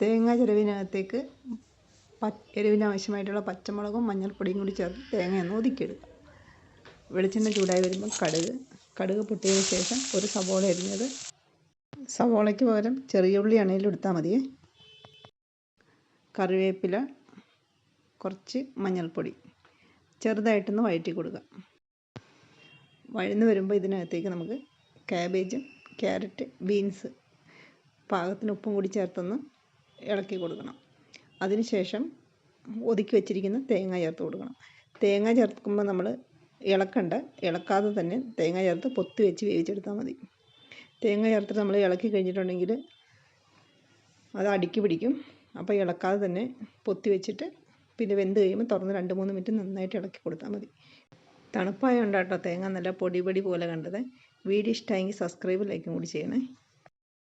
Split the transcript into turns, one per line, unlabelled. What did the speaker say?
തേങ്ങ ചിരവിനകത്തേക്ക് എരിവിന് ആവശ്യമായിട്ടുള്ള പച്ചമുളകും മഞ്ഞൾപ്പൊടിയും കൂടി ചേർത്ത് തേങ്ങയൊന്ന് ഒതുക്കിയെടുക്കുക. വെളിച്ചെണ്ണ ചൂടായി വരുമ്പോൾ കടുക് പൊട്ടിയതിന് ശേഷം ഒരു സവോള അരിഞ്ഞത്, സവോളയ്ക്ക് പകരം ചെറിയ ഉള്ളി എടുത്താൽ മതിയേ. കറിവേപ്പില, കുറച്ച് മഞ്ഞൾപ്പൊടി ചെറുതായിട്ടൊന്ന് വഴറ്റി കൊടുക്കുക. വഴന്ന് വരുമ്പോൾ ഇതിനകത്തേക്ക് നമുക്ക് ക്യാബേജ്, ക്യാരറ്റ്, ബീൻസ് പാകത്തിന് ഉപ്പും കൂടി ചേർത്തൊന്ന് ഇളക്കി കൊടുക്കണം. അതിനുശേഷം ഒതുക്കി വെച്ചിരിക്കുന്ന തേങ്ങ ചേർത്ത് കൊടുക്കണം. തേങ്ങ ചേർക്കുമ്പോൾ നമ്മൾ ഇളക്കാതെ തന്നെ തേങ്ങ ചേർത്ത് പൊത്തി വെച്ച് വേവിച്ചെടുത്താൽ മതി. തേങ്ങ ചേർത്തിട്ട് നമ്മൾ ഇളക്കി കഴിഞ്ഞിട്ടുണ്ടെങ്കിൽ അത് അടുക്കി പിടിക്കും. അപ്പോൾ ഇളക്കാതെ തന്നെ പൊത്തി വെച്ചിട്ട് പിന്നെ വെന്ത് കഴിയുമ്പോൾ തുറന്ന് 2-3 മിനിറ്റ് നന്നായിട്ട് ഇളക്കി കൊടുത്താൽ മതി. തണുപ്പായതുകൊണ്ട് കേട്ടോ തേങ്ങ നല്ല പൊടി പോലെ കണ്ടത്. വീഡിയോ ഇഷ്ടമായെങ്കിൽ സബ്സ്ക്രൈബ് ലൈക്കും കൂടി ചെയ്യണേ.